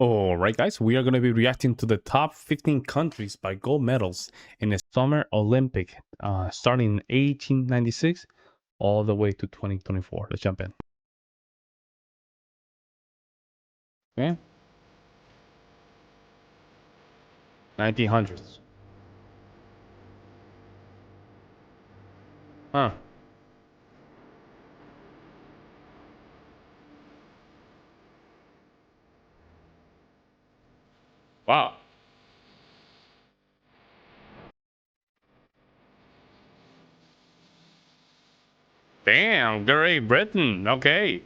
Alright guys, we are going to be reacting to the top 15 countries by gold medals in the Summer Olympic, starting in 1896 all the way to 2024. Let's jump in. Okay. 1900s. Huh. Wow. Damn, Great Britain. Okay.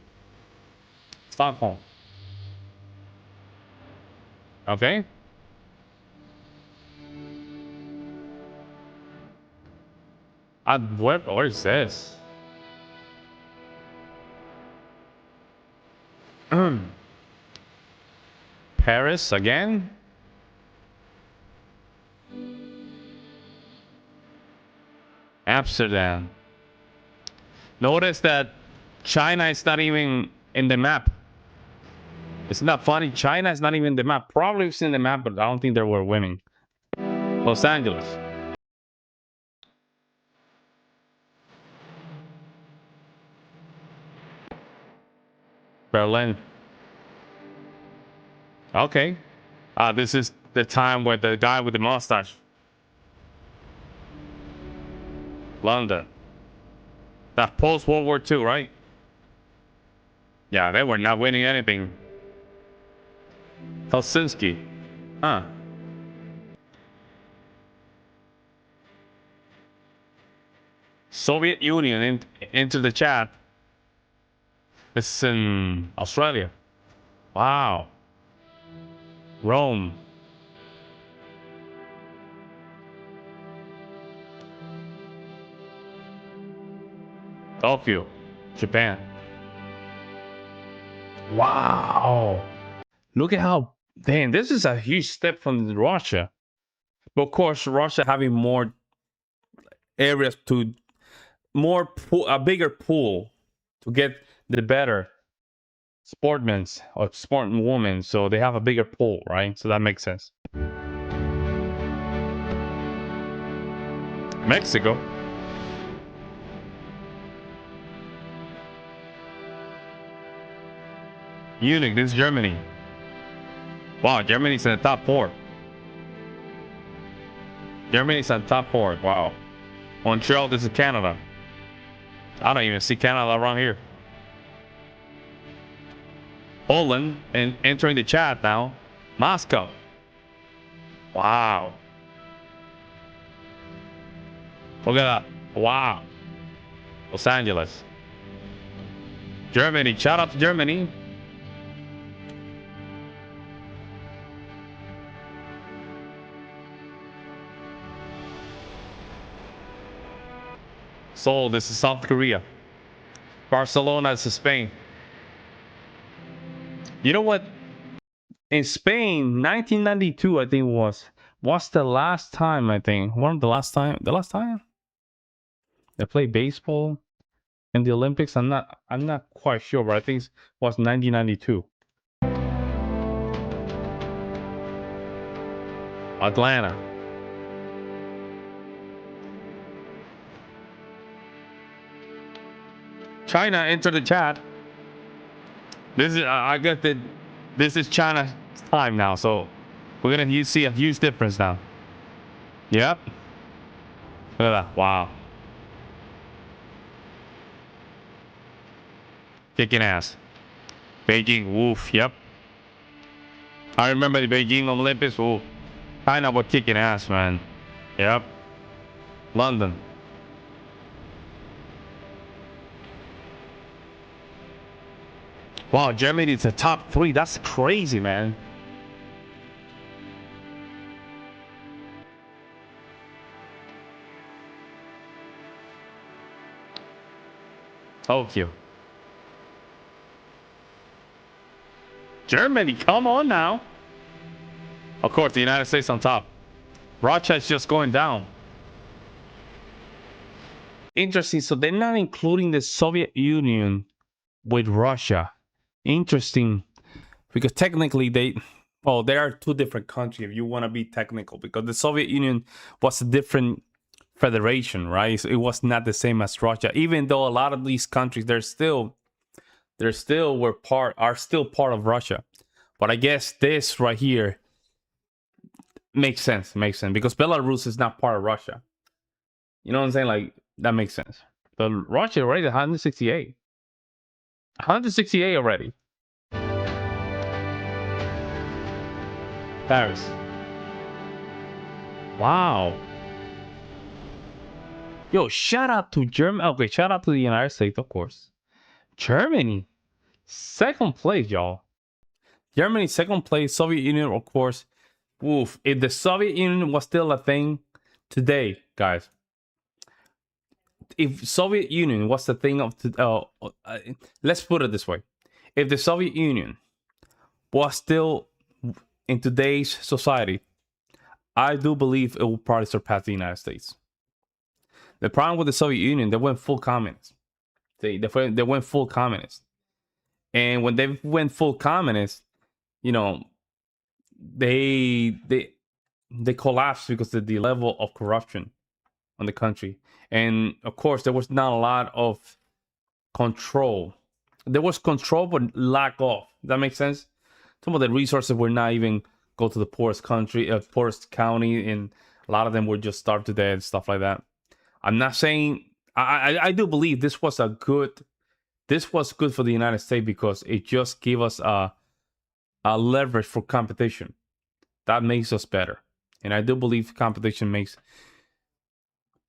Stockholm. Okay. Where is this? Paris again? Amsterdam. Notice that China is not even in the map. It's not funny. China is not even in the map. Probably it's in the map, but I don't think they were winning. Los Angeles. Berlin. Okay. This is the time where the guy with the mustache. London. That post World War II, right? Yeah, they were not winning anything. Helsinki. Huh. Soviet Union into the chat. It's in Australia. Wow. Rome. Tokyo. Japan. Wow. Look at how, damn, this is a huge step from Russia. But of course, Russia having more areas to, a bigger pool to get the better sportmen or sportswomen. So they have a bigger pool, right? So that makes sense. Mexico. Munich, this is Germany. Wow, Germany's in the top four. Germany's in the top four. Wow. Montreal, this is Canada. I don't even see Canada around here. Poland, and entering the chat now. Moscow. Wow. Look at that. Wow. Los Angeles. Germany. Shout out to Germany. Seoul, this is South Korea. Barcelona, this is Spain. You know what? In Spain, 1992, I think was the last time, I think. One of the last time they played baseball in the Olympics. I'm not quite sure, but I think it was 1992. Atlanta. China entered the chat. This is I guess that this is China's time now, so we're gonna see a huge difference now. Yep. Look at that. Wow. Kicking ass. Beijing. Woof. Yep. I remember the Beijing Olympics. Ooh. China was kicking ass, man. Yep. London. Wow, Germany is the top 3. That's crazy, man. Tokyo. Germany, come on now. Of course, the United States on top. Russia is just going down. Interesting. So they're not including the Soviet Union with Russia. Interesting. Because technically Oh, there are two different countries if you want to be technical, because the Soviet Union was a different federation, right? So it was not the same as Russia. Even though a lot of these countries are still part of Russia. But I guess this right here makes sense because Belarus is not part of Russia. You know what I'm saying? Like that makes sense. But Russia already 168. 168 already. Paris. Wow. Yo, shout out to Germany. Okay, shout out to the United States, of course. Germany, second place, y'all. Germany, second place. Soviet Union, of course. Woof. If the Soviet Union was still a thing today, guys, if Soviet Union was the thing of, let's put it this way: if the Soviet Union was still in today's society, I do believe it will probably surpass the United States. The problem with the Soviet Union, they went full communist. They went full communist, and when they went full communist, you know, they they they collapsed because of the level of corruption on the country, and of course there was not a lot of control. There was control, but lack of. That makes sense. Some of the resources were not even go to the poorest country, poorest county, and a lot of them were just starved to death and stuff like that. I'm not saying I do believe this was good for the United States because it just gave us a leverage for competition that makes us better, and I do believe competition makes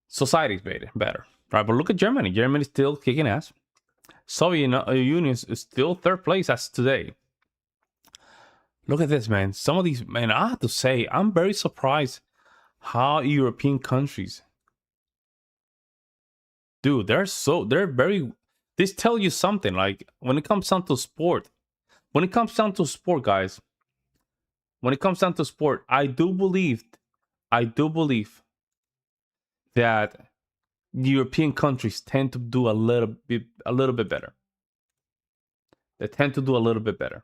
societies better, right? But look at Germany. Germany's still kicking ass. Soviet Union is still third place as today. Look at this, man. Some of these, man, I have to say, I'm very surprised how European countries, dude, they're very, this tell you something. Like when it comes down to sport, guys, when it comes down to sport, I do believe that European countries tend to do a little bit better. They tend to do a little bit better.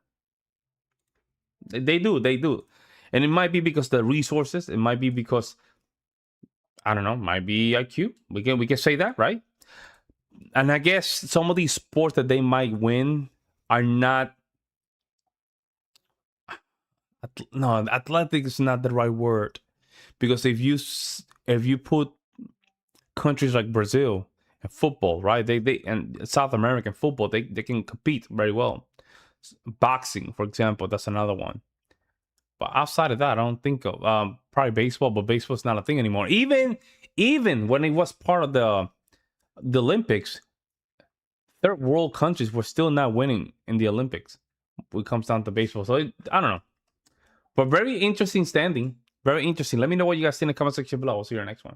They do. And it might be because the resources, it might be because I don't know, might be IQ. We can say that, right? And I guess some of these sports that they might win are not no, athletic is not the right word. Because if you put countries like Brazil and football, right? They and South American football, they can compete very well. Boxing, for example, that's another one. But outside of that, I don't think of probably baseball, but baseball's not a thing anymore. Even when it was part of the Olympics, third world countries were still not winning in the Olympics when it comes down to baseball. So I don't know. But very interesting standing. Very interesting. Let me know what you guys think in the comment section below. We'll see you in the next one.